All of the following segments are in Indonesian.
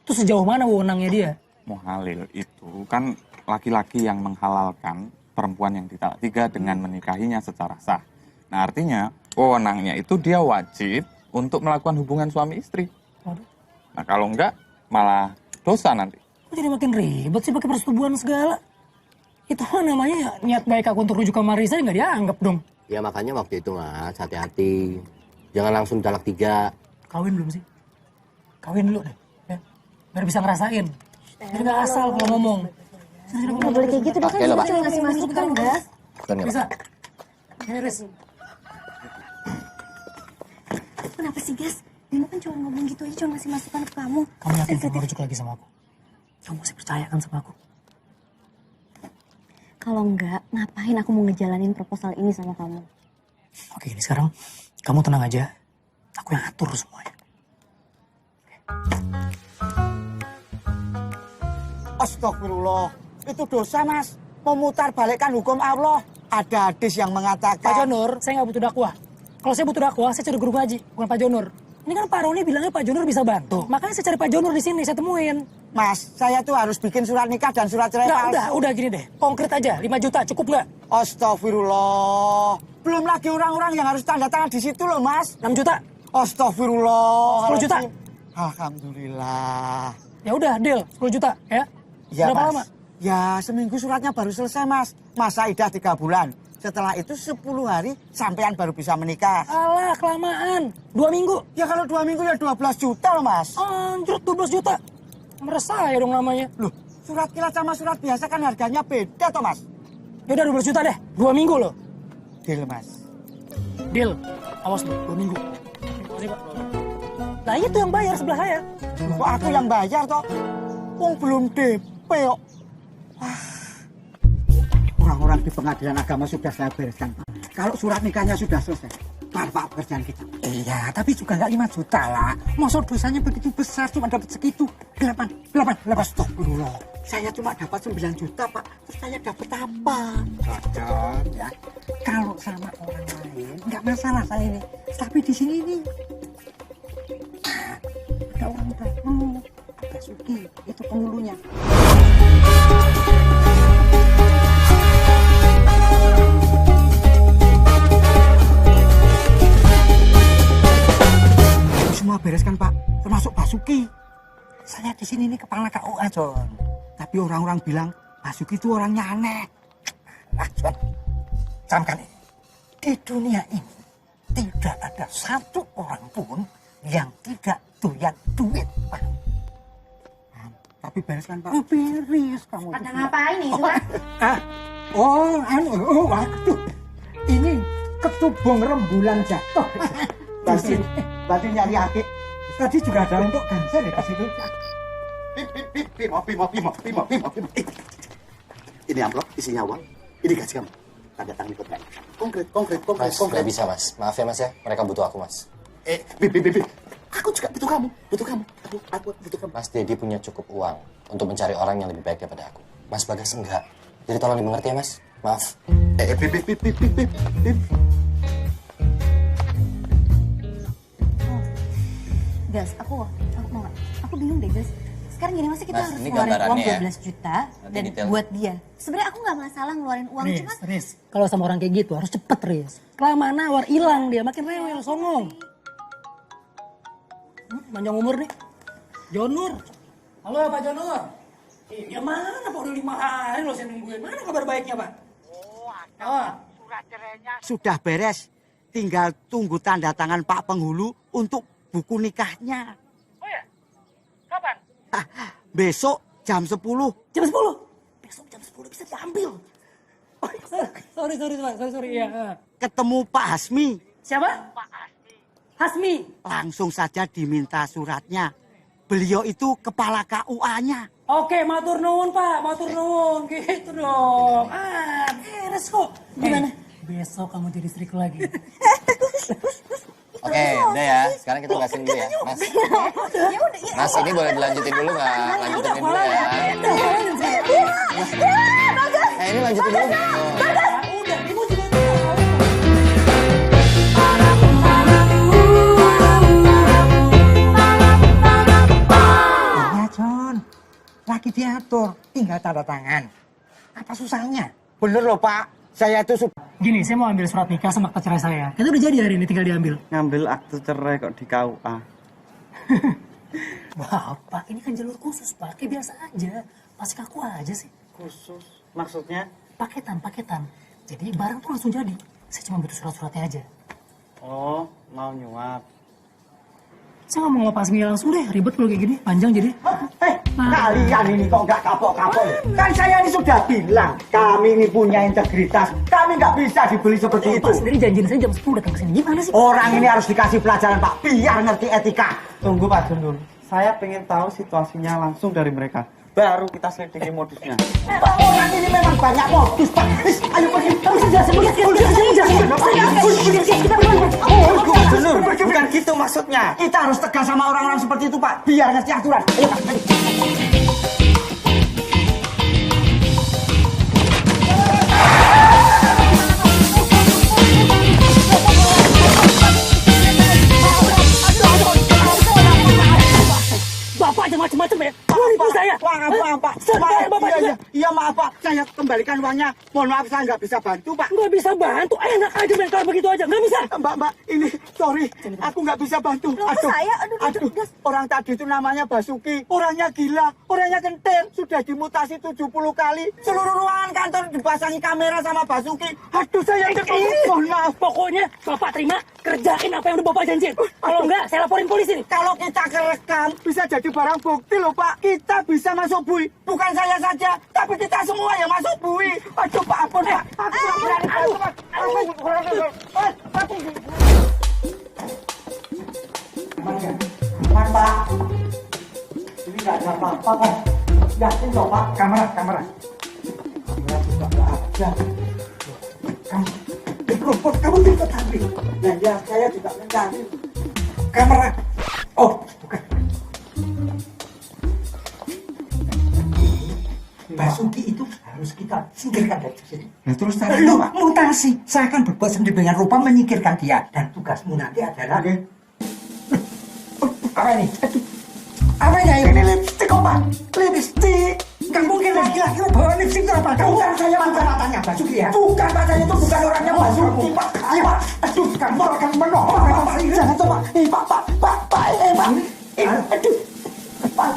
Itu sejauh mana wewenangnya dia? Muhalil itu kan laki-laki yang menghalalkan perempuan yang ditalak 3 dengan menikahinya secara sah. Nah artinya wewenangnya itu dia wajib untuk melakukan hubungan suami istri. Waduh. Nah kalau enggak malah dosa nanti. Kok jadi makin ribet sih pakai persetubuhan segala? Itu namanya ya, niat baik aku untuk rujuk ke Marisa nggak dianggap dong. Ya makanya waktu itu Mas, hati-hati. Jangan langsung talak 3. Kawin belum sih? Kawin dulu deh. Ya. Biar bisa ngerasain. Biar nggak asal kalau ngomong. Nggak boleh kayak gitu dong, kan kita cuma ngasih masukan, Gas. Bisa. Beres. Kenapa sih, Gas? Bimo kan cuma ngomong gitu aja, cuma ngasih masukan ke kamu. Kamu yakin kamu rujuk lagi sama aku? Kamu masih percaya kan sama aku? Kalau enggak, ngapain aku mau ngejalanin proposal ini sama kamu? Oke, ini sekarang kamu tenang aja. Aku yang atur semuanya. Astagfirullah, itu dosa Mas. Memutar balikkan hukum Allah. Ada hadis yang mengatakan... Pak Jonur, saya nggak butuh dakwah. Kalau saya butuh dakwah, saya cari guru ngaji, bukan Pak Jonur. Ini kan Pak Roni bilangnya Pak Jonur bisa bantu. Makanya saya cari Pak Jonur di sini, saya temuin. Mas, saya tuh harus bikin surat nikah dan surat cerai palsu. Udah gini deh. Konkret aja, 5 juta cukup nggak? Astagfirullah. Belum lagi orang-orang yang harus tanda tangan di situ loh, Mas. 6 juta? Astagfirullah. 10 juta? Alhamdulillah. Ya udah, deal. 10 juta, ya? Ya, berapa Mas. lama? Ya, seminggu suratnya baru selesai, Mas. Masa idah 3 bulan. Setelah itu 10 hari sampean baru bisa menikah. Alah, kelamaan. 2 minggu. Ya kalau 2 minggu ya 12 juta loh, Mas. Anjir, 12 juta. Meresah ya dong namanya. Loh, surat kilat sama surat biasa kan harganya beda toh, Mas. Ya udah 12 juta deh. 2 minggu loh. Deal, Mas. Deal. Awas loh, 2 minggu. Makasih, Pak. Nah, itu yang bayar sebelah saya. Kok aku yang bayar toh? Wong belum DP kok. Wah. Orang-orang di pengadilan agama sudah saya bereskan, Pak. Kalau surat nikahnya sudah selesai, Pak pekerjaan kita. Iya, tapi juga nggak 5 juta lah. Masa dosanya begitu besar, cuma dapat segitu. 8. Astagfirullah. Saya cuma dapat 9 juta, Pak. Terus saya dapat apa? Cocok, ya. Kalau sama orang lain, nggak masalah saya ini. Tapi di sini nih, ada orang baru. Basuki, itu penghulunya. Semua bereskan Pak, termasuk Basuki. Saya di sini nih kepala KUA, John. Tapi orang-orang bilang Basuki itu orangnya aneh. Nah, John, camkan ini. Di dunia ini tidak ada satu orang pun yang tidak doyan duit, Pak. Tapi bereskan Pak. Beres kamu. Pada ngapain itu, Pak? Waduh. Ini ketubung rembulan jatuh. Berarti nyari akik. Tadi juga ada untuk ganser ya di situ. Bimo. Ini amplop isinya uang. Ini gaji kamu. Tanda tangan kontrak. Konkret. Mas, nggak bisa Mas. Maaf ya Mas ya, mereka butuh aku Mas. Bib. Aku juga butuh kamu. Aku butuh kamu. Mas Dedi punya cukup uang untuk mencari orang yang lebih baik daripada aku. Mas Bagas enggak. Jadi tolong dimengerti ya Mas. Maaf. Bib. Gas, aku mau nggak? Aku bingung deh, Gas. Sekarang gini, masa kita Mas, harus ini ngeluarin uang gambarannya ya. 12 juta dan detail. buat dia. Sebenarnya aku nggak masalah ngeluarin uang, cuma Riz. Kalau sama orang kayak gitu harus cepet, Riz. Kelamaan nawar, hilang dia. Makin rewel, songong. Panjang umur nih. Jonur. Halo, Pak Jonur. Ya mana, Pak? Udah 5 hari loh saya nungguin. Mana kabar baiknya, Pak? Surat cerainya sudah beres. Tinggal tunggu tanda tangan Pak Penghulu untuk buku nikahnya. Oh ya? Kapan? Besok jam 10. Jam 10? Besok jam 10 bisa diambil. Oh, sorry. Ya. Ketemu Pak Hasmi. Siapa? Pak Hasmi. Langsung saja diminta suratnya. Beliau itu kepala KUA-nya. Oke, matur nuwun, Pak. Matur nuwun. Gitu dong. Beres kok. Gimana? Besok kamu jadi istriku lagi. Oke, udah ya. Sekarang kita gasin dulu ya, Mas. Mas, ini boleh dilanjutin dulu nggak? Lanjutin dulu ya. Ini lanjutin dulu. Udah, ibu juga Iya, John. lagi diatur, tinggal tanda tangan. Apa susahnya? Bener loh Pak, saya itu Gini, saya mau ambil surat nikah sama akta cerai saya. Itu udah jadi hari ini, tinggal diambil. Ngambil akte cerai kok di KUA. Bapak, ini kan jalur khusus, Pak. Kayak biasa aja. Pasti kaku aja sih. Khusus, maksudnya? Paketan. Jadi barang tuh langsung jadi. Saya cuma butuh surat-suratnya aja. Oh, mau nyuap. Saya nggak mau ngelepas Mia langsung deh. Ribet kalau kayak gini, panjang jadi. kalian ini kok nggak kapok-kapok ya? Kan saya ini sudah bilang, kami ini punya integritas. Kami nggak bisa dibeli seperti itu. Pak sendiri janjiin saya jam 10 datang ke sini. Gimana sih? Orang ini harus dikasih pelajaran Pak, biar ngerti etika. Tunggu Pak Jundul. Saya pengen tahu situasinya langsung dari mereka. Baru kita selidiki modusnya. Orang ini memang banyak modus Pak. Ayo pergi. Bukan gitu maksudnya. Kita harus tegas sama orang-orang seperti itu Pak, biar ngerti aturan. Ayo Pak. Bapak jangan macem-macem ya. Ibu saya. Maaf Pak. Bapak juga. Iya maaf Pak, saya kembalikan uangnya. Mohon maaf saya nggak bisa bantu Pak. Nggak bisa bantu. Enak aja main kalau begitu aja. Nggak bisa. Mbak, ini sorry, aku nggak bisa bantu. Loh, aduh. Orang tadi itu namanya Basuki, orangnya gila, orangnya kentir, sudah dimutasi 70 kali. Seluruh ruangan kantor dipasangi kamera sama Basuki. Aduh, saya mohon maaf. Pokoknya Bapak terima, kerjain apa yang udah Bapak janjiin. Kalau enggak, saya laporin polisi nih. Kalau kita kerekam, bisa jadi barang bukti loh Pak. Kita bisa masuk bui, bukan saya saja, tapi kita semua yang masuk bui. Aduh Pak, ampun Pak. Aku nggak berani bantu Pak. Aman Pak. Ini nggak ada apa-apa Pak. Yakin loh Pak. Kamera. Kamera juga nggak ada. Kamu bisa tampil. Nah ya, saya juga mencari. Kamera. Oh, bukan. Basuki itu harus kita singkirkan dari sini. Nah, terus tadi lu mutasi. Saya akan berbuat sendiri dengan rupa menyingkirkan dia. Dan tugasmu nanti adalah apa ini? Apa ini? Ini lipstick kok Pak? Lipstick. Gak mungkin laki-laki bawa lipstick itu apa? Bukan saya matanya Basuki ya. Bukan matanya itu bukan orangnya Basuki Pak. Ayo Pak. Aduh, kamu akan menolak. Jangan coba. Pak. Aduh. Pak.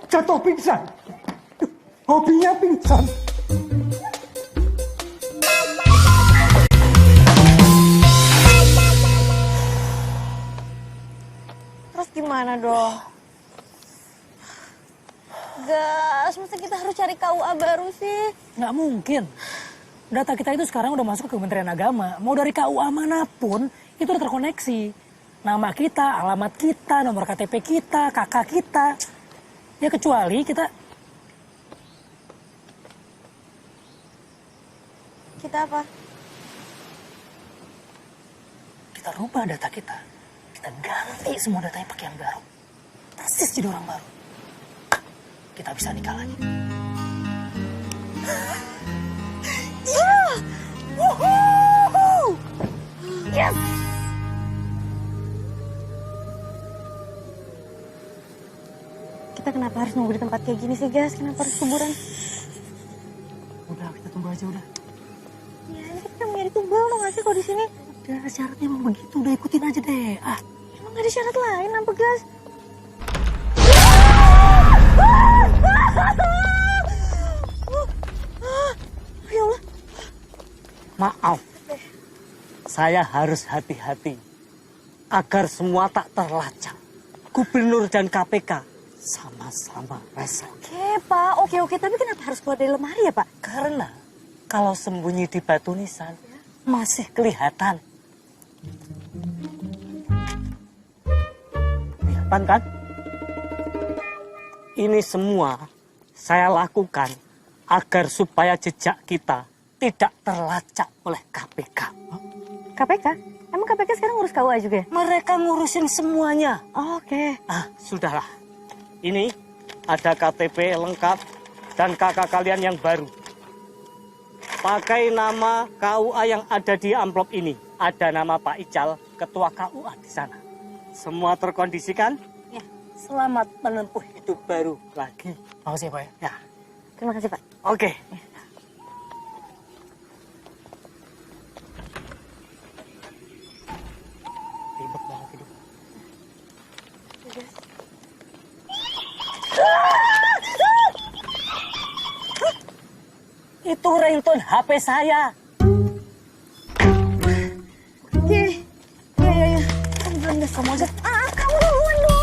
Jatuh pingsan. Hobinya pingsan. Terus gimana dong? Gas, masa kita harus cari KUA baru sih? Nggak mungkin. Data kita itu sekarang udah masuk ke Kementerian Agama. Mau dari KUA manapun, itu udah terkoneksi. Nama kita, alamat kita, nomor KTP kita, kakak kita. Ya kecuali kita apa? Kita rubah data kita. Kita ganti semua datanya pakai yang baru. Persis jadi orang baru. Kita bisa nikah lagi. Yes! Kita kenapa harus nunggu di tempat kayak gini sih, Gas? Kenapa harus kuburan? Udah, kita tunggu aja udah. Ya, ini kita nyari tumbal dong nggak sih kalau di sini? Udah, syaratnya emang begitu. Udah ikutin aja deh. Emang nggak ada syarat lain apa, Gas? Ya Allah. Maaf, saya harus hati-hati agar semua tak terlacak. Gubernur dan KPK sama-sama resah. Oke, Pak. Oke. Tapi kenapa harus keluar dari lemari ya, Pak? Karena kalau sembunyi di batu nisan masih kelihatan. Kelihatan kan? Ini semua saya lakukan agar supaya jejak kita tidak terlacak oleh KPK. KPK? Emang KPK sekarang ngurus KUA juga ya? Mereka ngurusin semuanya. Oh, oke. Sudahlah. Ini ada KTP lengkap dan kakak kalian yang baru. pakai nama KUA yang ada di amplop ini. Ada nama Pak Ical, ketua KUA di sana. Semua terkondisikan? Ya. Selamat menempuh hidup baru lagi. Makasih ya, Pak. Ya, Terima kasih, Pak. oke. Ribet banget hidup. Itu ringtone HP saya. Ya. Kamu duluan, Gas. Kamu aja. Kamu duluan dong.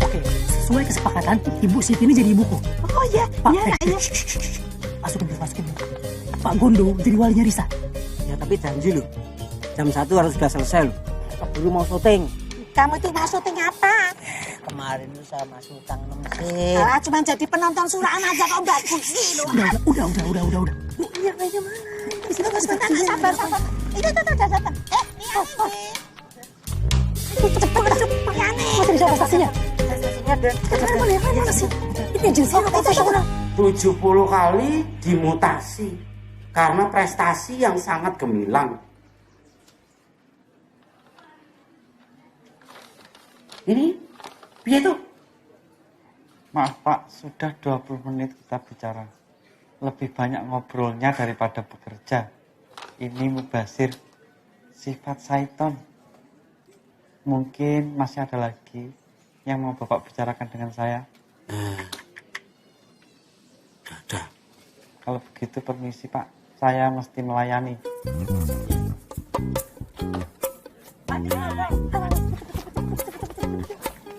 Oke, sesuai kesepakatan, Ibu Siti ini jadi ibuku. Oh iya, Pak, iya, iya. Masukin dulu, masukin dulu. Pak Gondo jadi walinya Risa. Ya tapi janji loh, jam 1 harus sudah selesai loh. Dulu mau syuting. Kamu itu mau syuting apa? Kemarin lu sama Sultan Mesir. Cuma jadi penonton suraan aja kok bagus sih loh. Udah. Iya, kayaknya mana? Sebentar, sabar. Itu datang. Cepet ya nih. Masih bisa prestasinya? Stasinya ada. Mana sih? Ini agensi apa profesional? 70 kali dimutasi karena prestasi yang sangat gemilang. Ini piye tuh? Maaf Pak, sudah 20 menit kita bicara. Lebih banyak ngobrolnya daripada bekerja. Ini mubazir sifat syaiton. Mungkin masih ada lagi yang mau Bapak bicarakan dengan saya. Ada. Kalau begitu permisi Pak, saya mesti melayani.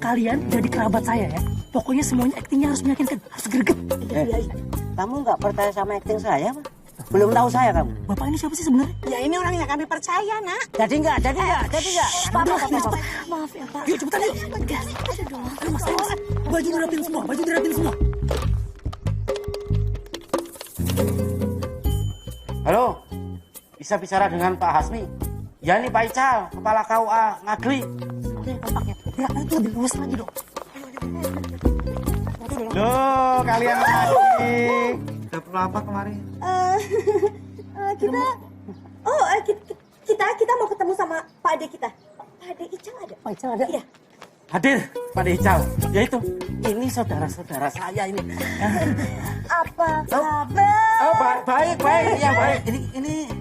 Kalian jadi kerabat saya ya. Pokoknya semuanya aktingnya harus meyakinkan, harus greget. Kamu nggak percaya sama acting saya, Pak? Belum tahu saya kamu. Bapak ini siapa sih sebenarnya? Ya ini orang yang kami percaya, Nak. Jadi nggak. Maaf ya, Pak. Yuk cepetan yuk. Ayo mas. Baju dirapin semua. Halo, bisa bicara dengan Pak Hasmi? Ya ini Pak Ical, kepala KUA Ngagli. Ya itu lebih luas lagi dong. Loh, kalian lagi. Udah perlu apa kemarin? Kita mau ketemu sama Pak Ade kita. Pak Ade Ical ada? Pak Ical ada? Iya. Hadir, Pak Ical. Ya itu, ini saudara-saudara saya ini. Apa kabar? Oh, baik. Ya baik. Ini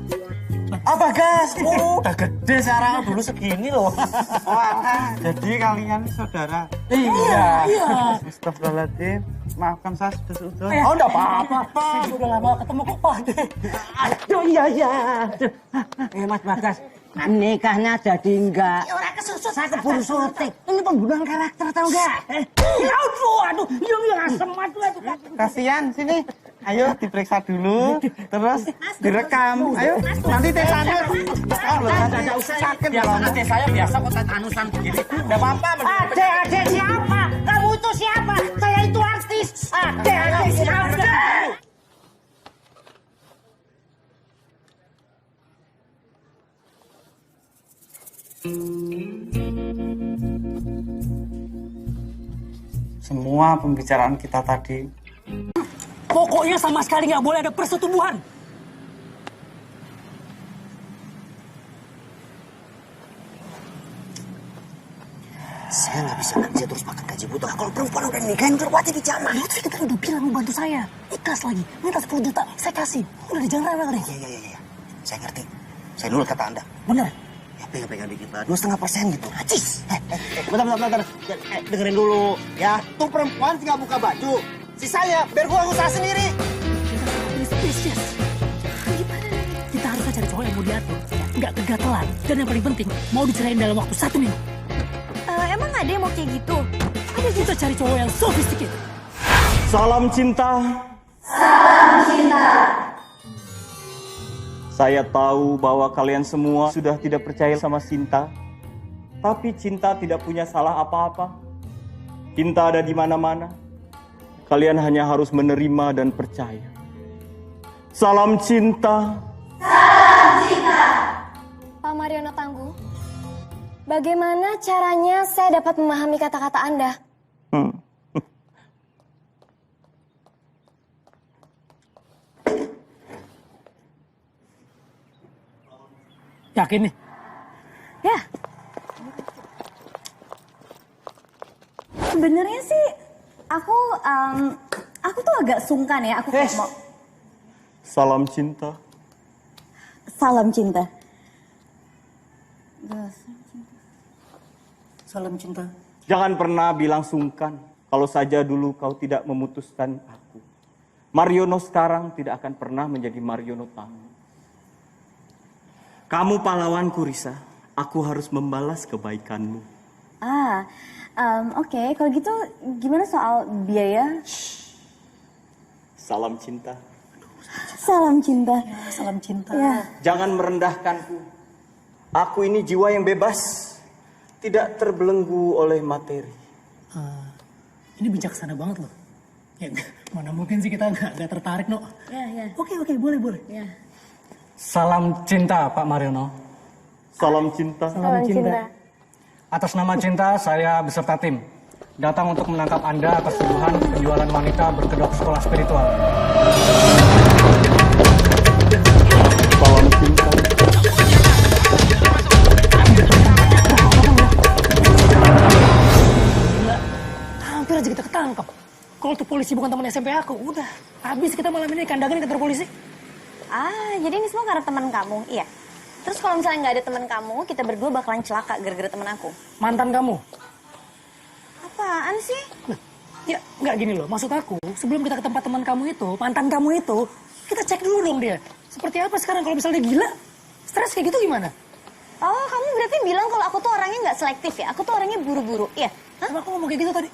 apa gas? Udah gede sekarang, dulu segini loh. Jadi kalian saudara. Iya. Astagfirullahaladzim. Maafkan saya sudah. Oh, enggak apa-apa. Saya udah lama ketemu kok Pak Ade. Aduh iya. Mas Bagas, nikahnya jadi enggak. Ya orang kesusut. Saya keburu syuting. Ini pembunuhan karakter tahu enggak? Aduh, yang asem aduh. Kasihan sini. Ayo diperiksa dulu, terus direkam. Ayo, nanti tesanya. Enggak usah. Sakit Biasa loh. aja saya biasa kok anusan begini. Enggak apa-apa. Ade siapa? Kamu itu siapa? Saya itu artis. Ade siapa? Semua pembicaraan kita tadi Pokoknya sama sekali nggak boleh ada persetubuhan. Saya nggak bisa terus makan gaji buta. Kalau perempuan udah nikahin terwajib di zaman. Lu tuh kan udah bilang mau bantu saya. Ikhlas lagi. Minta 10 juta. Saya kasih. Udah di jalan rela deh. Iya. Saya ngerti. Saya nurut kata Anda. Bener. Ya pegang dikit lah. 2,5% gitu. Acis. Bentar. Dengerin dulu. Ya, tuh perempuan tinggal buka baju. Si saya, biar gua usaha sendiri. Please. Kita harusnya cari cowok yang mau diatur. Nggak kegatelan. Dan yang paling penting, mau dicerain dalam waktu 1 minggu. Emang ada yang mau kayak gitu? Ada kita cari cowok yang sophisticated. Salam cinta. Saya tahu bahwa kalian semua sudah tidak percaya sama cinta. Tapi cinta tidak punya salah apa-apa. Cinta ada di mana-mana. Kalian hanya harus menerima dan percaya. Salam cinta. Pak Mariono Tangguh, bagaimana caranya saya dapat memahami kata-kata Anda? Yakin nih? Ya. Sebenarnya sih aku tuh agak sungkan ya. Aku kayak mau Salam cinta. salam cinta. Salam cinta. Jangan pernah bilang sungkan kalau saja dulu kau tidak memutuskan aku. Mariono sekarang tidak akan pernah menjadi Mariono Tangguh. Kamu pahlawanku, Risa. Aku harus membalas kebaikanmu. Oke. Kalau gitu gimana soal biaya? Salam cinta. Salam cinta. Salam cinta. Ya. Jangan merendahkanku. Aku ini jiwa yang bebas. Tidak terbelenggu oleh materi. Ini bijaksana banget loh. Ya, mana mungkin sih kita nggak tertarik, no. Ya. Oke, boleh. Ya. Salam cinta, Pak Mariono. Salam cinta. Salam cinta. Atas nama Cinta, saya beserta tim datang untuk menangkap Anda atas tuduhan penjualan wanita berkedok sekolah spiritual. Salam cinta. Gila, hampir aja kita ketangkep. Kalau tuh polisi bukan teman SMP aku, udah habis kita malam ini kandangin ke kantor polisi. Jadi ini semua karena teman kamu, iya. Terus kalau misalnya nggak ada teman kamu, kita berdua bakalan celaka gara-gara teman aku. Mantan kamu. Apaan sih? Ya, nggak gini loh. Maksud aku, sebelum kita ke tempat teman kamu itu, mantan kamu itu, kita cek dulu dong dia. Seperti apa sekarang kalau misalnya dia gila? Stres kayak gitu gimana? Oh, kamu berarti bilang kalau aku tuh orangnya nggak selektif ya? Aku tuh orangnya buru-buru, iya? Hah? Aku ngomong kayak gitu tadi.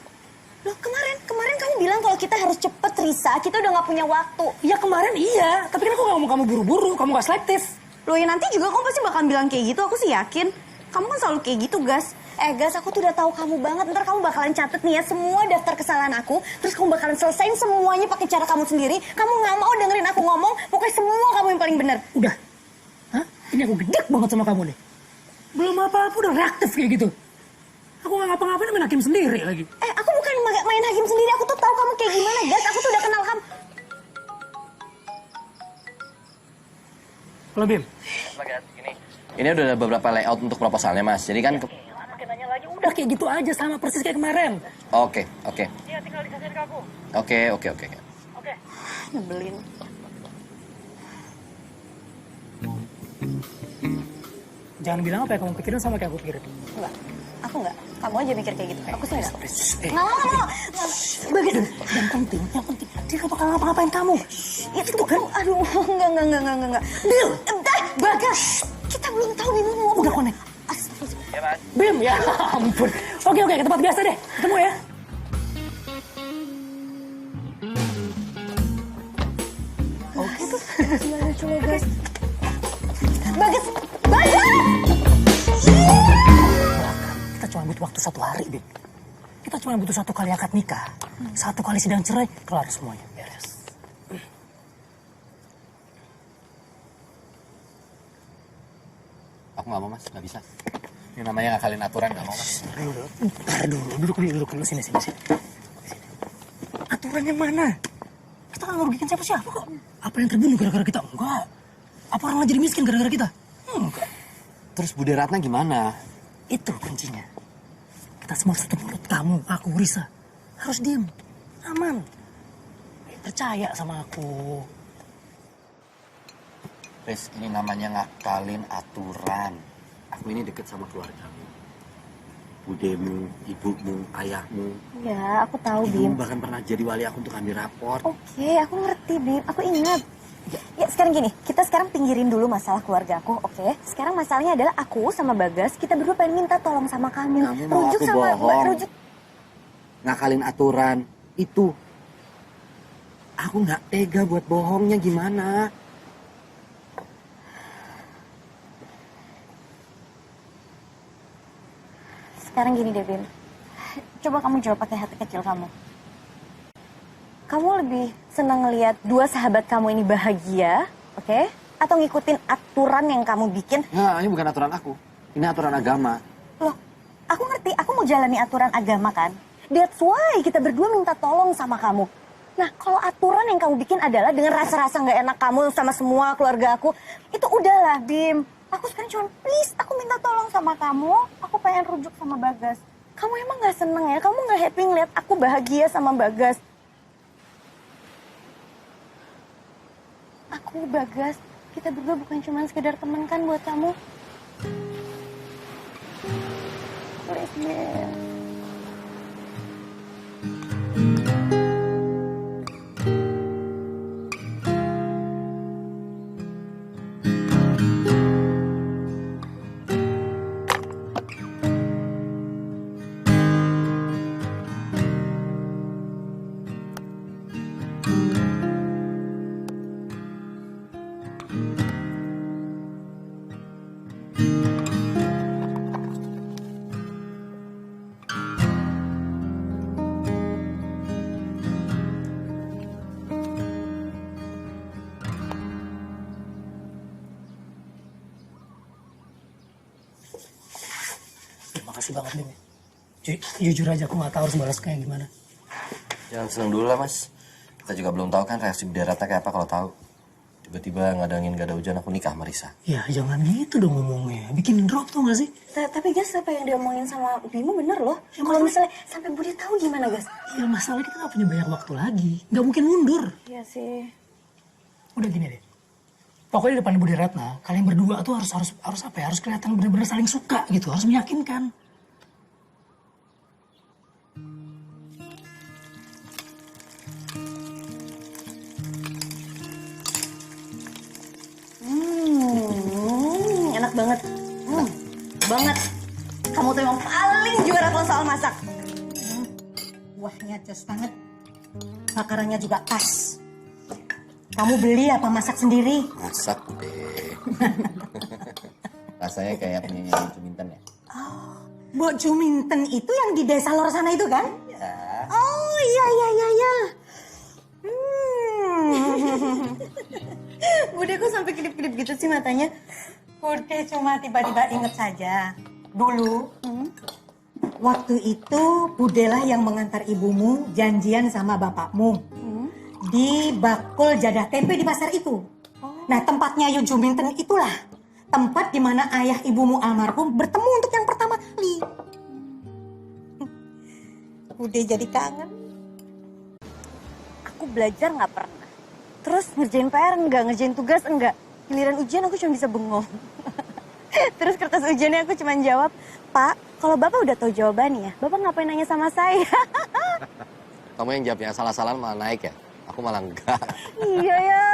Loh, kemarin kamu bilang kalau kita harus cepet, Risa. Kita udah nggak punya waktu. Iya kemarin iya, tapi kan aku nggak mau kamu buru-buru, kamu nggak selektif. Loh, ya nanti juga kamu pasti bakal bilang kayak gitu. Aku sih yakin. Kamu kan selalu kayak gitu, Gas. Gas, aku tuh udah tahu kamu banget. Ntar kamu bakalan catet nih ya semua daftar kesalahan aku. Terus kamu bakalan selesain semuanya pakai cara kamu sendiri. Kamu nggak mau dengerin aku ngomong. Pokoknya semua kamu yang paling benar. Udah. Hah? Ini aku gedek banget sama kamu nih. Belum apa-apa udah reaktif kayak gitu. Aku nggak ngapa-ngapain main hakim sendiri lagi. Aku bukan main hakim sendiri. Aku tuh tahu kamu kayak gimana, Gas. Aku tuh udah kenal kamu. Halo, Bim. Ini udah ada beberapa layout untuk proposalnya, Mas. Jadi kan... Makin nanya lagi, udah kayak gitu aja sama persis kayak kemarin. Oke. Iya, tinggal dikasihin ke aku. Oke. Nyebelin. Jangan bilang apa yang kamu pikirin sama kayak aku pikirin. Enggak. Aku enggak. Kamu aja mikir kayak gitu. Aku sih enggak. Nggak mau. Bagus. Yang penting, dia gak bakal ngapa-ngapain kamu. Itu kan, aduh, enggak. Deal. Bagas, kita belum tahu Bim mau ngomong. Udah connect. Bim, ya ampun. Oke, ke tempat biasa deh. Ketemu ya. Oke tuh. Lucu lo, guys. Bagas. Kita cuma butuh waktu 1 hari, Bim. Kita cuma butuh 1 kali akad nikah. 1 kali sidang cerai, kelar semuanya. Beres. Aku nggak mau, Mas. Nggak bisa. Ini namanya ngakalin aturan, nggak mau, Mas. Ntar dulu. Duduk dulu. Sini. Aturan yang mana? Kita nggak ngerugikan siapa-siapa kok. Apa yang terbunuh gara-gara kita? Enggak. Apa orang jadi miskin gara-gara kita? Enggak. Terus Bude Ratna gimana? Itu kuncinya. Kita semua satu mulut, kamu, aku, Risa. Harus diem. Aman. Percaya sama aku. Riz, ini namanya ngakalin aturan. Aku ini deket sama keluargamu. Budemu, ibumu, ayahmu. Ya, aku tahu, Bim. Ibu bahkan pernah jadi wali aku untuk ambil rapor. Oke, aku ngerti, Bim. Aku ingat. Ya, sekarang gini. Kita sekarang pinggirin dulu masalah keluarga aku, oke? Sekarang masalahnya adalah aku sama Bagas, kita berdua pengen minta tolong sama kamu. Kamu mau Rujuk aku sama bohong? rujuk. Ngakalin aturan. Itu. Aku nggak tega buat bohongnya gimana. Sekarang gini deh, Bim. Coba kamu jawab pakai hati kecil kamu. kamu lebih senang ngelihat dua sahabat kamu ini bahagia, oke? Atau ngikutin aturan yang kamu bikin? Nah, ini bukan aturan aku. Ini aturan agama. Loh, aku ngerti, aku mau jalani aturan agama kan? That's why kita berdua minta tolong sama kamu. Nah, kalau aturan yang kamu bikin adalah dengan rasa-rasa nggak enak kamu sama semua keluarga aku, itu udahlah, Bim. Aku sekarang cuma please, aku minta tolong sama kamu. Aku pengen rujuk sama Bagas. Kamu emang nggak seneng ya? Kamu nggak happy ngeliat aku bahagia sama Bagas? Aku, Bagas, kita berdua bukan cuma sekedar teman kan buat kamu? Please, Bim. Makasih banget, Bim. Jujur aja aku nggak tahu harus balas kayak gimana. Jangan seneng dulu lah, Mas. Kita juga belum tahu kan reaksi Bidarata kayak apa kalau tahu. Tiba-tiba nggak ada angin, nggak ada hujan, aku nikah sama Risa. Ya, jangan gitu dong ngomongnya. Bikin drop tuh nggak sih? Tapi Gas, apa yang diomongin sama Bimo bener loh. Ya, kalau misalnya sampai Budi tahu gimana, Gas? Ya, masalahnya kita nggak punya banyak waktu lagi. Nggak mungkin mundur. Iya sih. Udah gini deh. Pokoknya di depan Budi Ratna, kalian berdua tuh harus apa ya? Harus kelihatan bener-bener saling suka gitu. Harus meyakinkan. Enak banget. Banget. Kamu tuh emang paling juara kalau soal masak. Kuahnya jos banget. Bakarannya juga pas. Kamu beli apa masak sendiri? Masak deh. Rasanya kayak punya Juminten ya? Oh, Mbok Juminten itu yang di desa luar sana itu kan? Ya. Oh iya. Bude kok sampai kedip-kedip gitu sih matanya? Bude cuma tiba-tiba inget saja. Dulu, waktu itu Budelah yang mengantar ibumu janjian sama bapakmu. Di bakul jadah tempe di pasar itu. Nah, tempatnya Yu Juminten itulah tempat di mana ayah ibumu almarhum bertemu untuk yang pertama kali. Bude jadi kangen. Aku belajar nggak pernah. Terus ngerjain PR enggak, ngerjain tugas enggak. Giliran ujian aku cuma bisa bengong. Terus kertas ujiannya aku cuma jawab, Pak, kalau Bapak udah tahu jawabannya, Bapak ngapain nanya sama saya? Kamu yang jawabnya salah-salah malah naik ya? Aku malah enggak. Iya ya,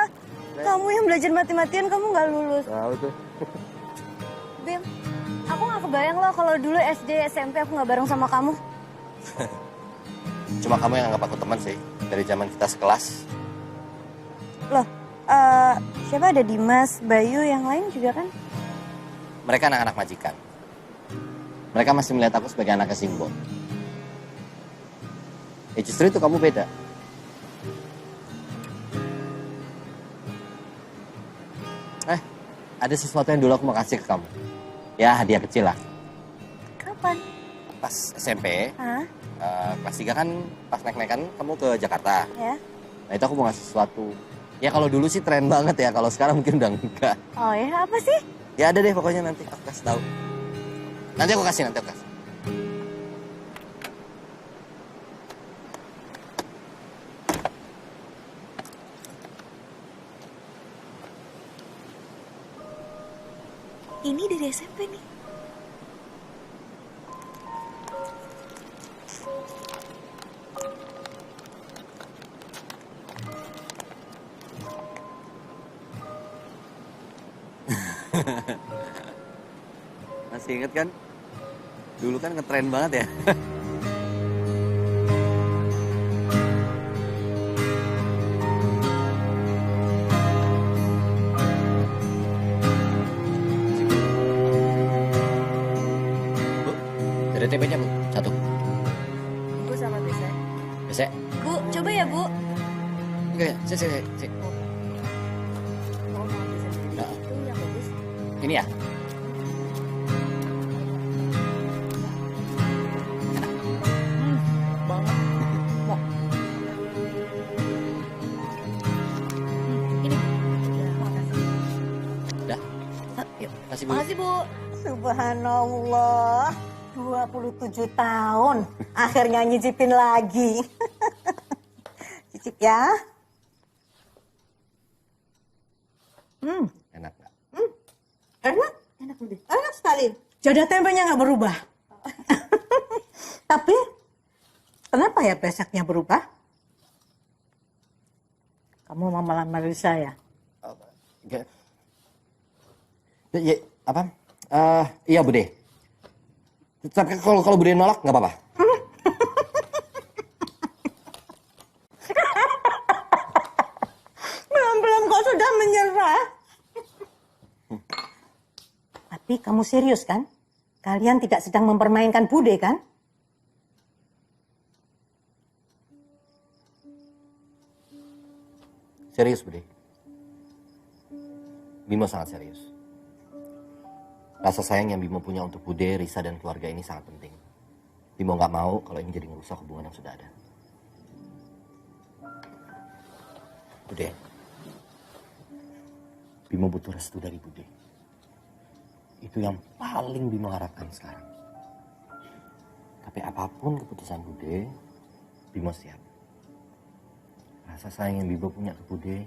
kamu yang belajar mati-matian kamu nggak lulus. Tahu tuh. Bim, aku nggak kebayang loh kalau dulu SD, SMP aku nggak bareng sama kamu. Cuma kamu yang anggap aku teman sih, dari zaman kita sekelas. Loh, siapa ada Dimas, Bayu, yang lain juga kan? Mereka anak-anak majikan. Mereka masih melihat aku sebagai anaknya Simbol. Ya justru itu kamu beda. Ada sesuatu yang dulu aku mau kasih ke kamu. Ya, hadiah kecil lah. Kapan? Pas SMP, Hah? kelas 3 kan pas naik-naikan kamu ke Jakarta. Ya? Nah itu aku mau ngasih sesuatu. Ya kalau dulu sih tren banget ya, kalau sekarang mungkin udah enggak. Oh ya, apa sih? Ya ada deh pokoknya nanti aku kasih tahu. Nanti aku kasih. Ini dari SMP nih. Masih inget kan? Dulu kan ngetren banget ya. Ada TP-nya, Bu. 1. Bu sama Bese. Bese. Bu, coba ya, Bu. Enggak, sih. Ini ya? Udah? Yuk. Kasih Bu. Makasih, Bu. Subhanallah, 27 tahun. Akhirnya nyicipin lagi. Cicip ya. Enak nggak? Enak? Enak udah. Enak sekali. Jadah tempenya nggak berubah. Tapi, kenapa ya besaknya berubah? Kamu mau melamar saya? Enggak. Ya, apa? Iya Bude. Tapi kalau Bude nolak nggak apa-apa. Belum kau sudah menyerah. Tapi kamu serius kan? Kalian tidak sedang mempermainkan Bude kan? Serius Bude. Bimo sangat serius. Rasa sayang yang Bimo punya untuk Bude, Risa, dan keluarga ini sangat penting. Bimo nggak mau kalau ini jadi merusak hubungan yang sudah ada. Bude, Bimo butuh restu dari Bude. Itu yang paling Bimo harapkan sekarang. Tapi apapun keputusan Bude, Bimo siap. Rasa sayang yang Bimo punya ke Bude,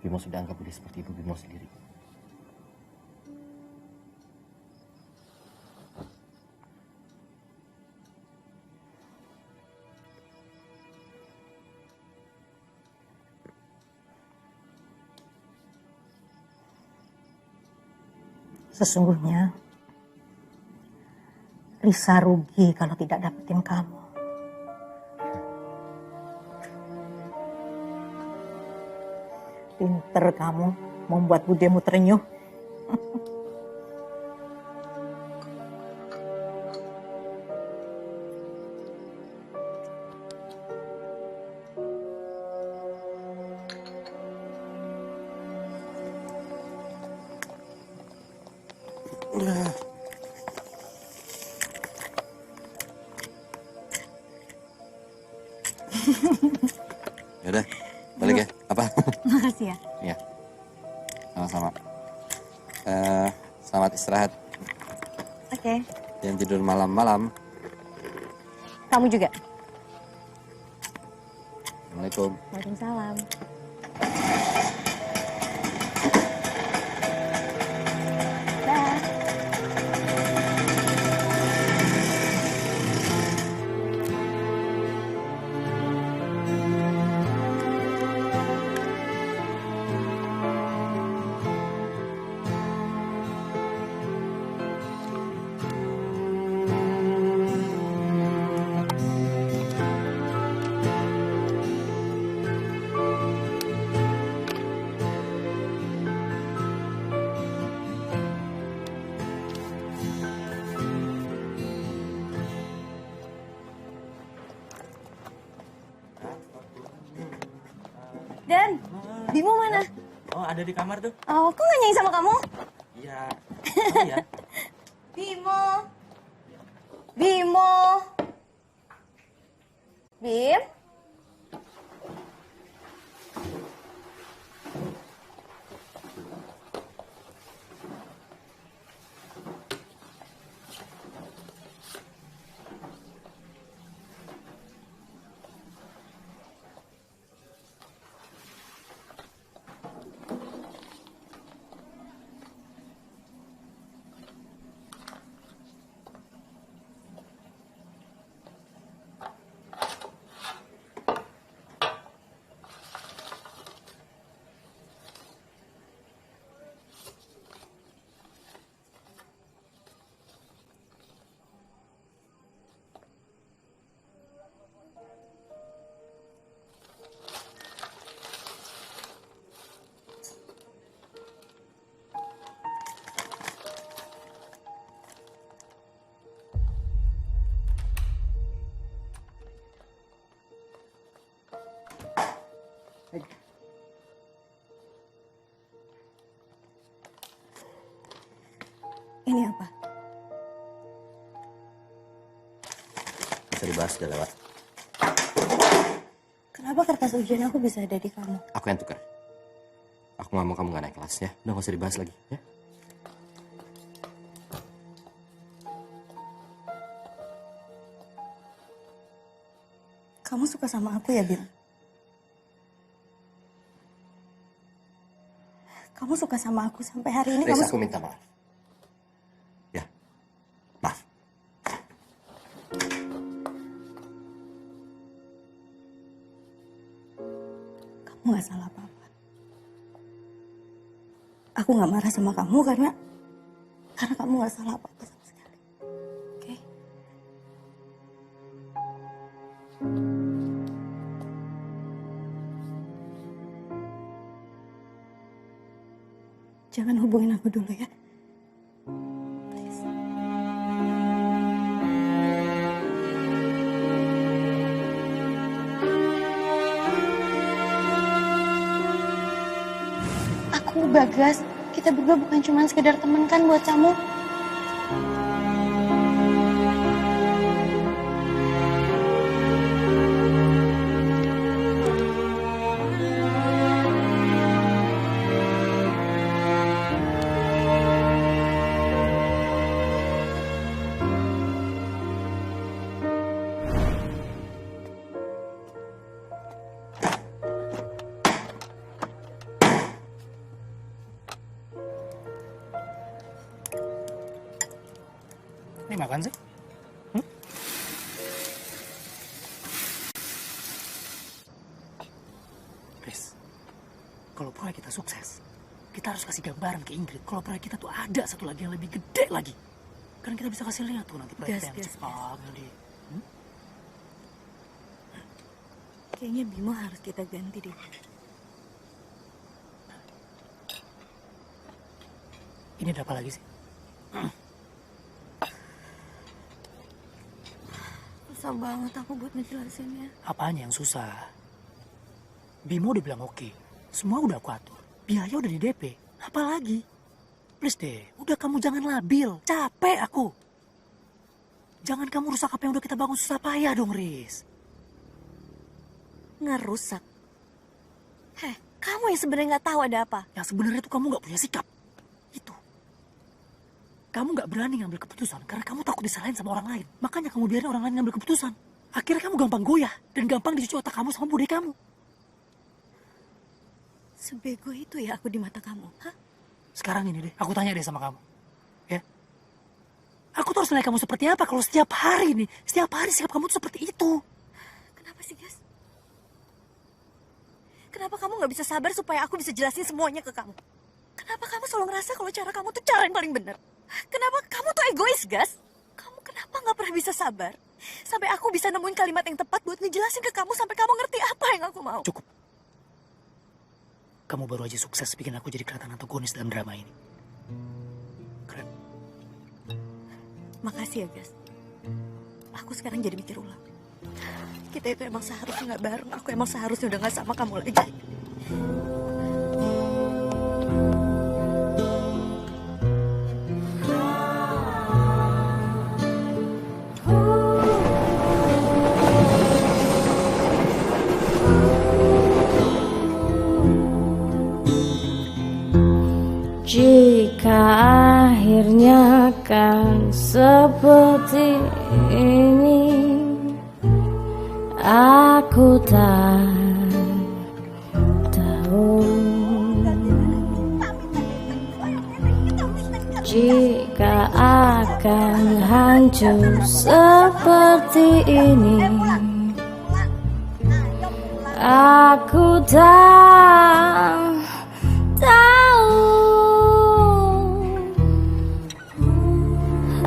Bimo sudah anggap Bude seperti ibu Bimo sendiri. Sesungguhnya, Risa rugi kalau tidak dapetin kamu. Pinter kamu membuat budemu terenyuh. Yaudah, balik ya. Apa? Makasih ya. Iya. Sama-sama. Selamat istirahat. Oke. Jangan tidur malam-malam. Kamu juga. Assalamualaikum. Waalaikumsalam. Dah. Dan, Bimo mana? Oh, ada di kamar tuh. Oh, kok nggak nyanyi sama kamu? Iya. Oh iya. Bimo. Bimo. Bim. Ini apa? Bisa dibahas udah lewat. Kenapa kertas ujian aku bisa ada di kamu? Aku yang tukar. Aku nggak mau kamu nggak naik kelas ya. Udah nggak usah dibahas lagi ya. Kamu suka sama aku ya, Bim? Kamu suka sama aku sampai hari ini Reza, kamu... aku minta maaf. Ya, maaf. Kamu gak salah apa-apa. Aku gak marah sama kamu karena kamu gak salah apa-apa sama sekali. Oke? Jangan hubungin aku dulu ya. Please. Aku, Bagas, kita berdua bukan cuma sekedar teman kan buat kamu. Ini makan sih? Riz, kalau proyek kita sukses, kita harus kasih gambaran ke Ingrid kalau proyek kita tuh ada satu lagi yang lebih gede lagi. Kan kita bisa kasih lihat tuh nanti proyek kita yang cepat nanti. Kayaknya Bimo harus kita ganti deh. Ini ada apa lagi sih? Susah banget aku buat ngejelasinnya. Apanya yang susah? Bimo udah bilang oke. Semua udah aku atur. Biaya udah di DP. Apa lagi? Please deh, udah kamu jangan labil. Capek aku. Jangan kamu rusak apa yang udah kita bangun susah payah dong, Riz. Ngerusak? Heh, kamu yang sebenarnya nggak tahu ada apa. Yang sebenarnya tuh kamu nggak punya sikap. Itu. Kamu nggak berani ngambil keputusan karena kamu takut disalahin sama orang lain. Makanya kamu biarin orang lain ngambil keputusan. Akhirnya kamu gampang goyah dan gampang dicuci otak kamu sama bude kamu. Sebego itu ya aku di mata kamu, hah? Sekarang ini deh, aku tanya deh sama kamu. Ya? Aku tuh harus nilai kamu seperti apa kalau setiap hari sikap kamu tuh seperti itu. Kenapa sih, Gas? Kenapa kamu nggak bisa sabar supaya aku bisa jelasin semuanya ke kamu? Kenapa kamu selalu ngerasa kalau cara kamu tuh cara yang paling benar? Kenapa kamu tuh egois, Gas? Kamu kenapa nggak pernah bisa sabar? Sampai aku bisa nemuin kalimat yang tepat buat ngejelasin ke kamu sampai kamu ngerti apa yang aku mau. Cukup. Kamu baru aja sukses bikin aku jadi kelihatan antagonis dalam drama ini. Keren. Makasih ya, Gas. Aku sekarang jadi mikir ulang. Kita itu emang seharusnya nggak bareng. Aku emang seharusnya udah nggak sama kamu lagi. Jika akhirnya kan seperti ini, aku tak tahu. Jika akan hancur seperti ini, aku tak tahu.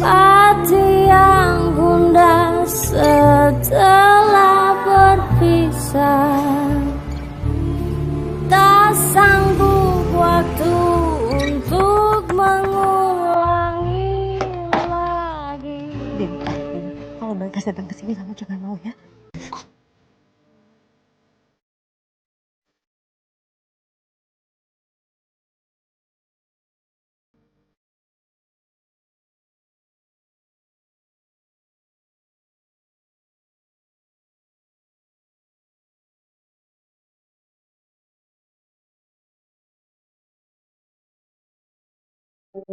Hati yang gundah setelah berpisah, tak sanggup waktu untuk mengulangi lagi. Dim, kalau Bagas datang ke sini kamu jangan mau ya. Bude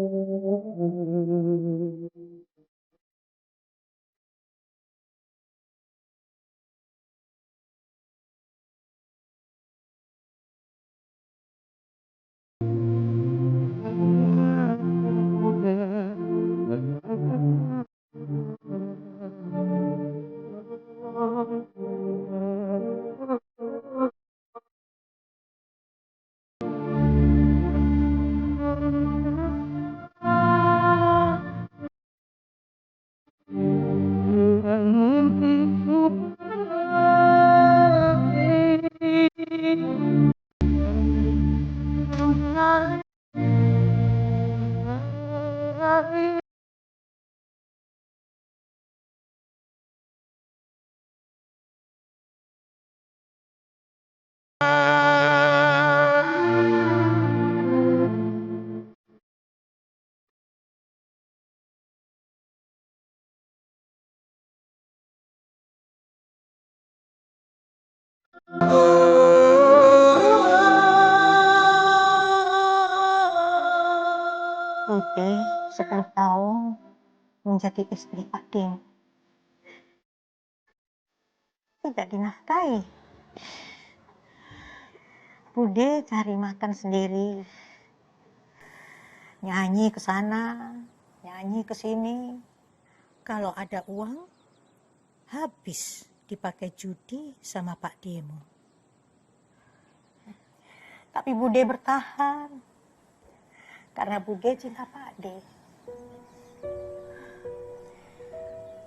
10 tahun menjadi istri Pak Dim. Tidak dinafkahi. Bude cari makan sendiri. Nyanyi ke sana, nyanyi ke sini. Kalau ada uang, habis dipakai judi sama Pak Demo. Tapi Bude bertahan. Karena Bude cinta Pak D.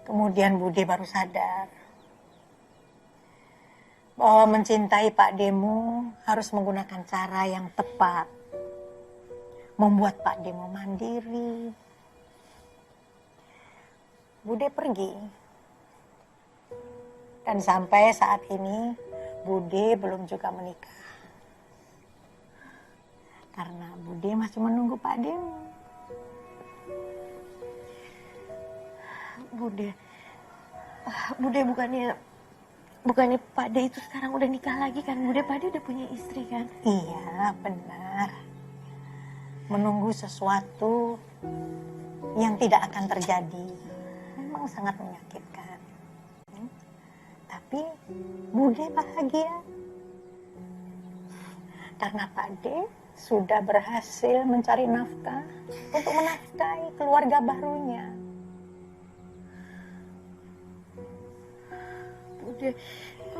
Kemudian Bude baru sadar bahwa mencintai Pak Demo harus menggunakan cara yang tepat. Membuat Pak Demo mandiri. Bude pergi. Dan sampai saat ini Bude belum juga menikah. Karena Bude masih menunggu Pak Demo. Bude bukannya Pak D itu sekarang udah nikah lagi kan? Bude, Pak D udah punya istri kan? Iya, benar. Menunggu sesuatu yang tidak akan terjadi memang sangat menyakitkan. Tapi Bude bahagia. Karena Pak D sudah berhasil mencari nafkah untuk menafkahi keluarga barunya.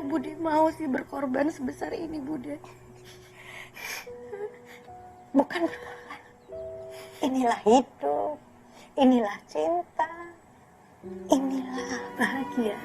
Bude mau sih berkorban sebesar ini, Bude. Bukan berkorban. Inilah hidup, inilah cinta, inilah bahagia.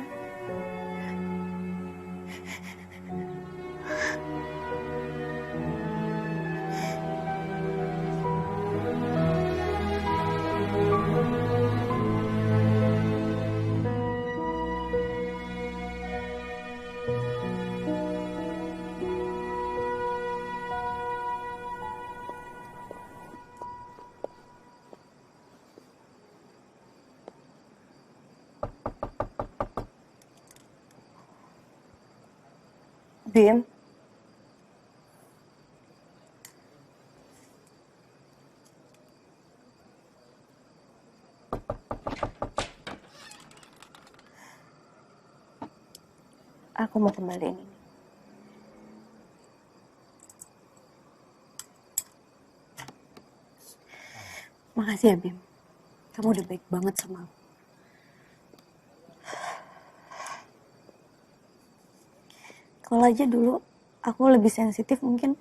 Bim, aku mau kembaliin ini. Makasih ya, Bim. Kamu udah baik banget sama aku. Kalau aja dulu aku lebih sensitif, mungkin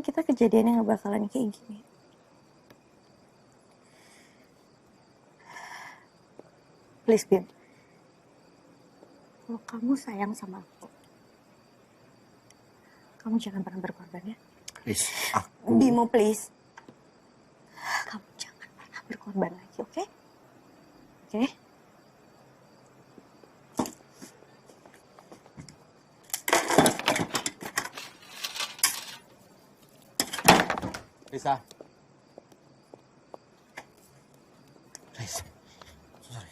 kita kejadiannya nggak bakalan kayak gini. Please, Bim. Kalau kamu sayang sama aku, kamu jangan pernah berkorban ya. Please, Bimo, please. Kamu jangan pernah berkorban lagi, oke? Oke? Risa. Riz. Sorry.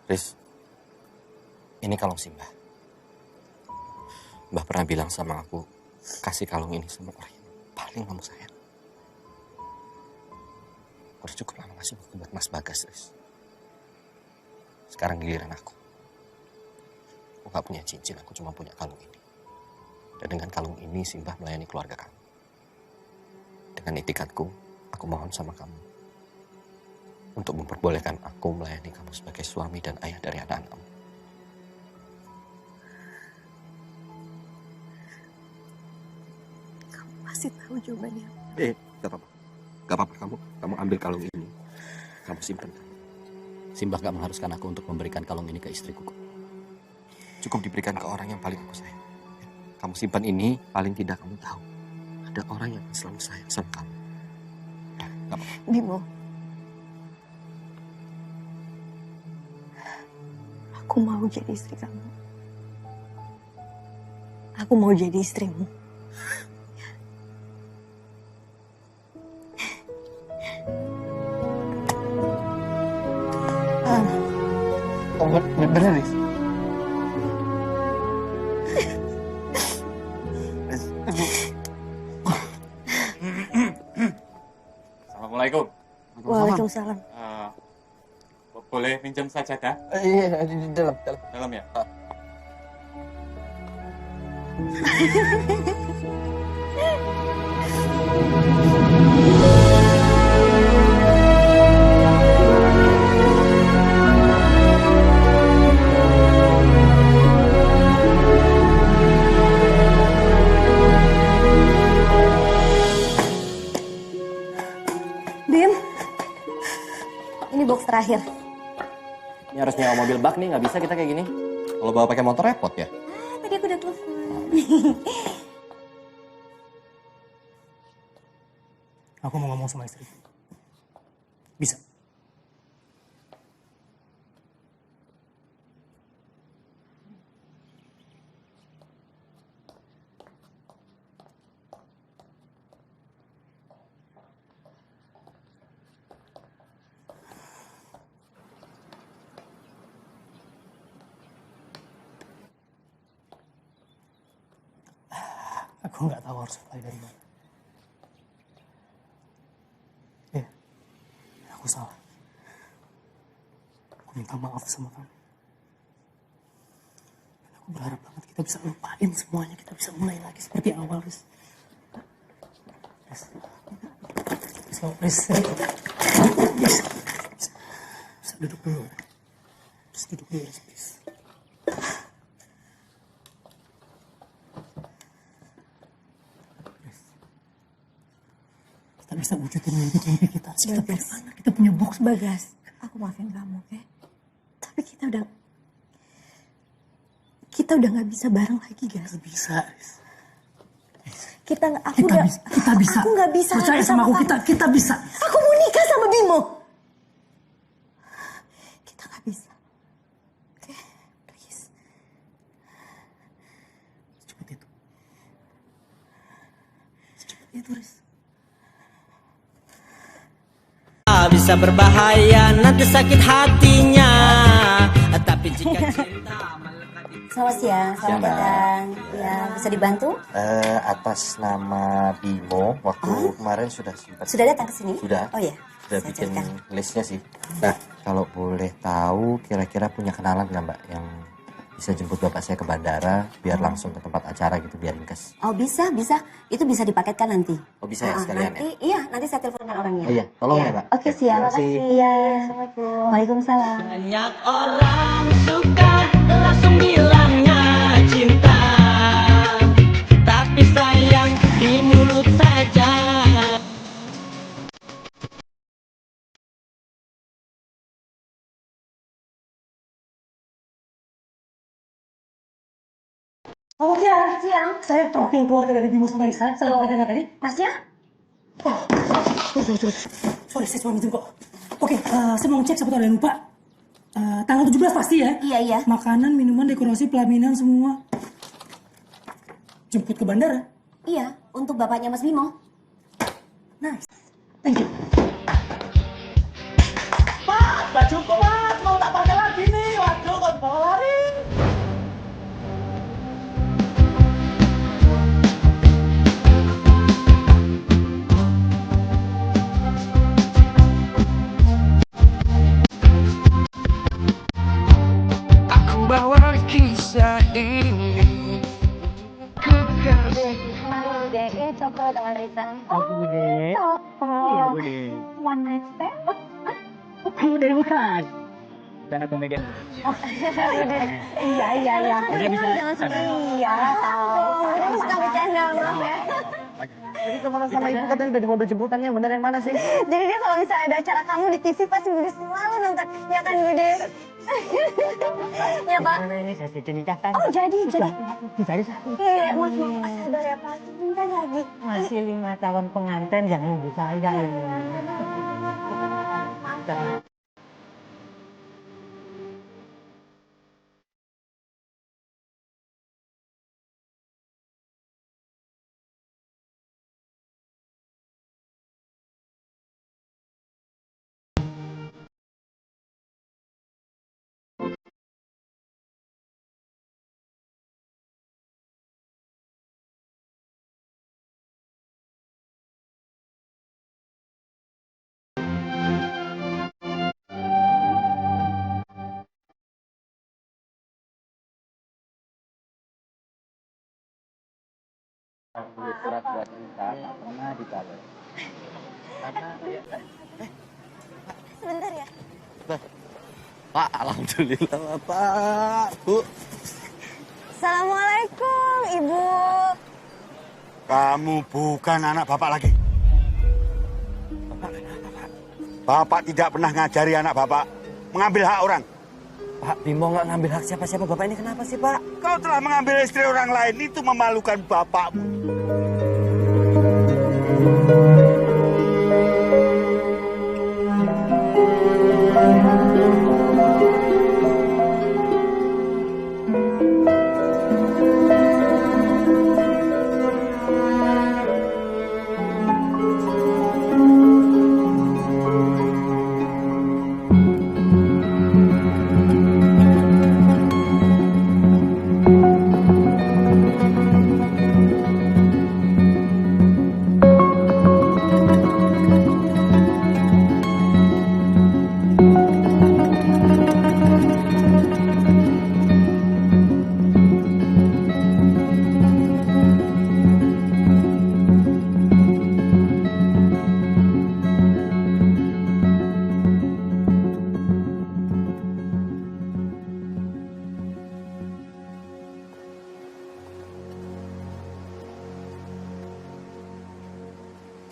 Riz. Ini kalung Simba. Mbah pernah bilang sama aku, kasih kalung ini sama orang yang paling kamu sayang. Udah cukup lama ngasih waktu buat Mas Bagas, Riz. Sekarang giliran aku. Aku gak punya cincin, aku cuma punya kalung ini. Dan dengan kalung ini, Simbah melayani keluarga kamu. Dengan itikadku, aku mohon sama kamu untuk memperbolehkan aku melayani kamu sebagai suami dan ayah dari anak-anak kamu. Kamu pasti tahu jawabannya. Gak apa-apa. Gak apa-apa kamu ambil kalung ini. Kamu simpen. Simbah gak mengharuskan aku untuk memberikan kalung ini ke istriku. Cukup diberikan ke orang yang paling aku sayang. Kamu simpan ini, paling tidak kamu tahu. Ada orang yang selalu sayang sama kamu. Gak apa-apa. Bimo. Aku mau jadi istri kamu. Aku mau jadi istrimu. Bener, Riz? Assalamualaikum. Waalaikumsalam. Boleh pinjam sajadah? Iya, di dalam. Dalam ya? Bim, ini box terakhir. Ini harus nyewa mobil bak nih, nggak bisa kita kayak gini. Kalau bawa pakai motor repot ya. Tadi aku udah telepon. Aku mau ngomong sama istri. Bisa? Aku nggak tahu harus mulai dari mana. Ya, aku salah. Aku minta maaf sama kamu. Dan aku berharap banget kita bisa lupain semuanya. Kita bisa mulai lagi seperti awal, Riz. Riz, bisa duduk dulu. Terus duduk dulu, Riz. Kita bisa wujudin mimpi kita. Kita punya anak, kita punya box. Bagas, aku maafin kamu, oke? Tapi kita udah nggak bisa bareng lagi, guys. Gak bisa, Riz. Kita Kita bisa. Aku nggak bisa. Percaya sama aku, kita bisa. Aku mau nikah sama Bimo. Kita nggak bisa. Oke, please. Secepat itu, Riz. Bisa berbahaya, nanti sakit hatinya. Tapi jika cinta Selamat siang, selamat datang. Ya, bisa dibantu? Atas nama Bimo, waktu kemarin sudah sempat. Sudah datang ke sini? Sudah. Oh ya. Sudah bikin listnya sih. Nah, kalau boleh tahu, kira-kira punya kenalan nggak Mbak yang bisa jemput bapak saya ke bandara, biar langsung ke tempat acara gitu, biar ringkas. Oh bisa. Itu bisa dipaketkan nanti. Oh bisa ya sekalian nanti, ya? Iya, nanti saya teleponkan orangnya. Oh iya, tolong ya Mbak. Oke, siap. Terima kasih. Iya, Assalamualaikum. Waalaikumsalam. banyak orang suka langsung bilangnya cinta, tapi sayang di mulut saja. Oh siang. Saya talking keluarga dari Bimo sama Risa. Saya dengar tadi. Masnya? Sorry, saya cuma minjem kok. Oke, saya mau ngecek siapa tahu ada yang lupa. Tanggal 17 pasti ya? Iya. Makanan, minuman, dekorasi, pelaminan, semua. Jemput ke bandara? Iya, untuk bapaknya Mas Bimo. Nice. Thank you. Mas, bajuku mas, mau tak pakai lagi nih. Waduh, kok bawa lari. ngobrol dengan Rita. Bude. Iya, Bude. One night stand. Bude bukan. Dan aku megang. Iya. Bude bisa. Jangan sedih. Iya. Udah suka bercanda, maaf ya. Jadi kemana sama ibu katanya udah di mobil jemputannya, bener yang mana sih? Jadi dia kalau misalnya ada acara kamu di TV pasti Bude selalu nonton. Ya kan Bude? Ya Pak? Ini saya ceritakan. Oh jadi. Jadi Iya, Mas sadar ya Pak. Bentar lagi. masih 5 tahun pengantin yang nunggu saya. Surat-surat cinta pernah dibalas. Sebentar ya. Pak, alhamdulillah Pak, Bu. Assalamualaikum Ibu. Kamu bukan anak Bapak lagi. Bapak tidak pernah ngajari anak Bapak mengambil hak orang. Pak, Bimo nggak ngambil hak siapa-siapa. Bapak ini kenapa sih, Pak? Kau telah mengambil istri orang lain, itu memalukan bapakmu.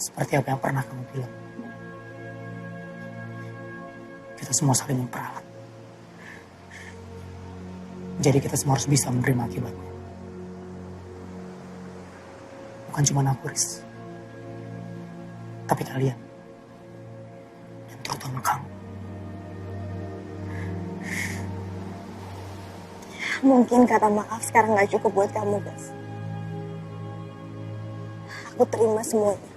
Seperti apa yang pernah kamu bilang. Kita semua saling memperalat. Jadi kita semua harus bisa menerima akibatnya. Bukan cuma aku, Riz. Tapi kalian. Dan terutama kamu. Mungkin kata maaf sekarang gak cukup buat kamu, guys. Aku terima semuanya.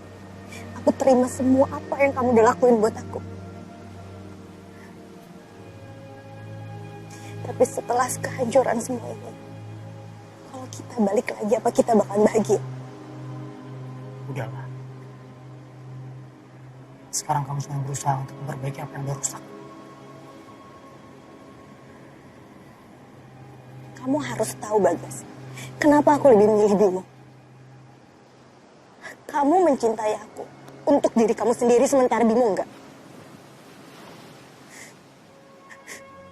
Aku terima semua apa yang kamu udah lakuin buat aku. Tapi setelah kehancuran semua ini, kalau kita balik lagi, apa kita bakal bahagia? Udahlah. Sekarang kamu sedang berusaha untuk memperbaiki apa yang udah rusak. Kamu harus tahu, Bagas. Kenapa aku lebih memilih Bimo? Kamu mencintai aku untuk diri kamu sendiri, sementara Bimo enggak.